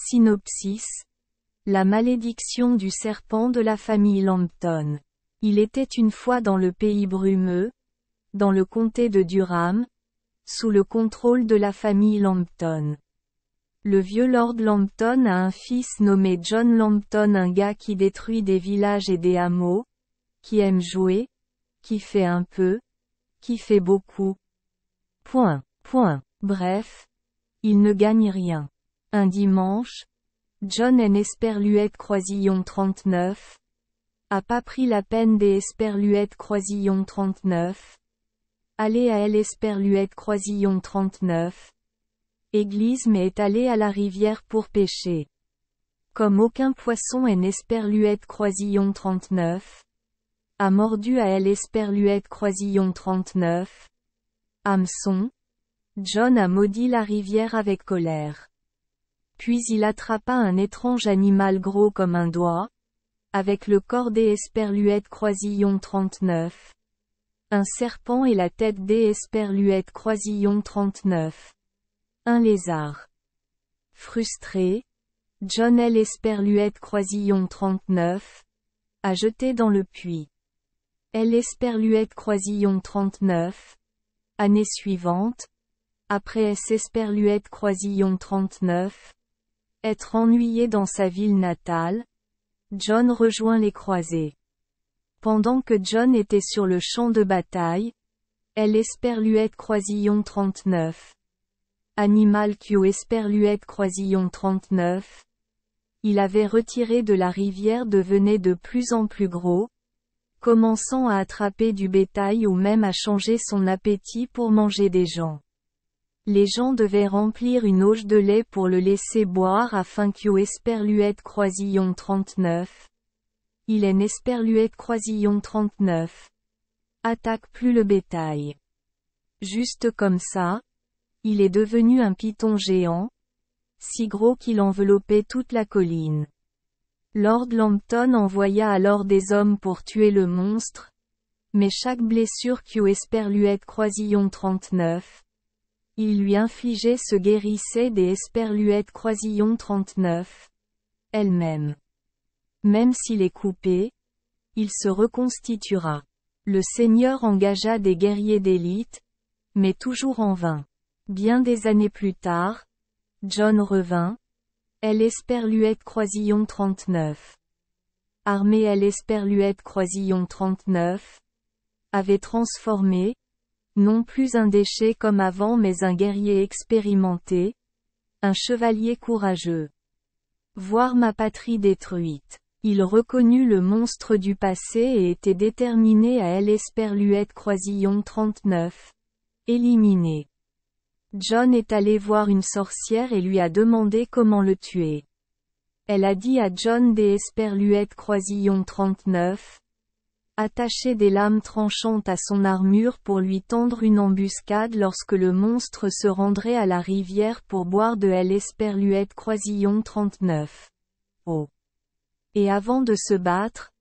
Synopsis. La malédiction du serpent de la famille Lambton. Il était une fois dans le pays brumeux, dans le comté de Durham, sous le contrôle de la famille Lambton. Le vieux Lord Lambton a un fils nommé John Lambton, un gars qui détruit des villages et des hameaux, qui aime jouer, qui fait un peu, qui fait beaucoup. Bref, il ne gagne rien. Un dimanche, John N. Esperluette Croisillon 39 a pas pris la peine des Esperluette Croisillon 39. Allé à L. Esperluette Croisillon 39. Église mais est allé à la rivière pour pêcher. Comme aucun poisson N. Esperluette Croisillon 39 a mordu à L. Esperluette Croisillon 39. Hameçon. John a maudit la rivière avec colère. Puis il attrapa un étrange animal gros comme un doigt, avec le corps des Esperluette Croisillon 39. Un serpent et la tête des Esperluette Croisillon 39. Un lézard. Frustré, John L. Esperluette Croisillon 39 a jeté dans le puits. L. Esperluette Croisillon 39. Année suivante, après S. Esperluette Croisillon 39, être ennuyé dans sa ville natale, John rejoint les croisés. Pendant que John était sur le champ de bataille, L. Esperluette Croisillon 39. Animal Q. Esperluette Croisillon 39. Il avait retiré de la rivière devenait de plus en plus gros, commençant à attraper du bétail ou même à changer son appétit pour manger des gens. Les gens devaient remplir une auge de lait pour le laisser boire afin que Esperluette Croisillon 39. Il est Esperluette Croisillon 39. Attaque plus le bétail. Juste comme ça, il est devenu un python géant, si gros qu'il enveloppait toute la colline. Lord Lambton envoya alors des hommes pour tuer le monstre, mais chaque blessure que Esperluette Croisillon 39. Il lui infligeait se guérissait des Esperluette Croisillon 39. Elle-même. Même s'il est coupé, il se reconstituera. Le seigneur engagea des guerriers d'élite, mais toujours en vain. Bien des années plus tard, John revint. L. Esperluette Croisillon 39. Armée L. Esperluette Croisillon 39. Avait transformé, non plus un déchet comme avant mais un guerrier expérimenté, un chevalier courageux. Voir ma patrie détruite. Il reconnut le monstre du passé et était déterminé à L. Esperluette Croisillon 39. Éliminé. John est allé voir une sorcière et lui a demandé comment le tuer. Elle a dit à John des Esperluette Croisillon 39. Attacher des lames tranchantes à son armure pour lui tendre une embuscade lorsque le monstre se rendrait à la rivière pour boire de L. Esperluette Croisillon 39. Oh. Et avant de se battre,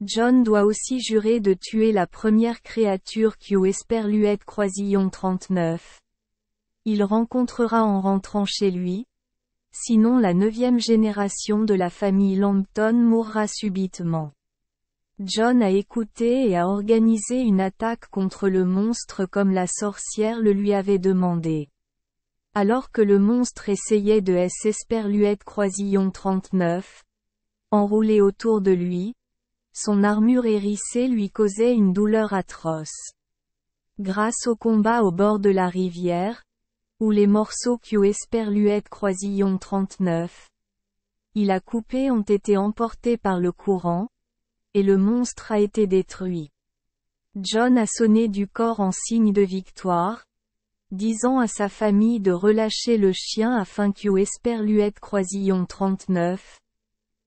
John doit aussi jurer de tuer la première créature que Esperluette Croisillon 39. Il rencontrera en rentrant chez lui, sinon la 9e génération de la famille Lambton mourra subitement. John a écouté et a organisé une attaque contre le monstre comme la sorcière le lui avait demandé. Alors que le monstre essayait de S. Esperluette Croisillon 39, enroulé autour de lui, son armure hérissée lui causait une douleur atroce. Grâce au combat au bord de la rivière, où les morceaux que Esperluette Croisillon 39, il a coupé ont été emportés par le courant, et le monstre a été détruit. John a sonné du corps en signe de victoire, disant à sa famille de relâcher le chien afin que Esperluette Croisillon 39,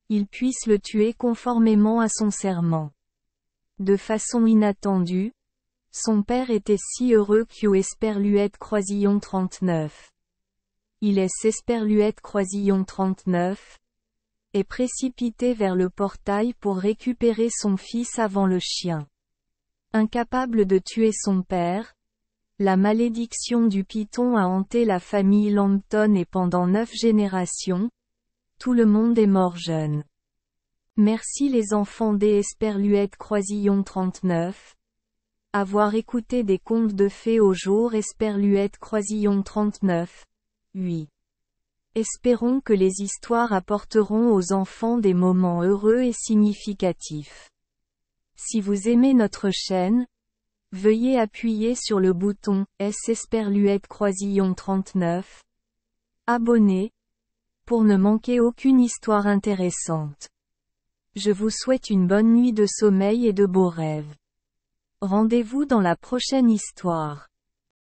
il puisse le tuer conformément à son serment. De façon inattendue, son père était si heureux que Esperluette Croisillon 39. Il est Esperluette Croisillon 39, est précipité vers le portail pour récupérer son fils avant le chien. Incapable de tuer son père, la malédiction du python a hanté la famille Lambton et pendant 9 générations, tout le monde est mort jeune. Merci les enfants des Esperluette Croisillon 39. Avoir écouté des contes de fées au jour Esperluette Croisillon 39. 8. Espérons que les histoires apporteront aux enfants des moments heureux et significatifs. Si vous aimez notre chaîne, veuillez appuyer sur le bouton S Esperluette Croisillon 39. Abonner, pour ne manquer aucune histoire intéressante. Je vous souhaite une bonne nuit de sommeil et de beaux rêves. Rendez-vous dans la prochaine histoire.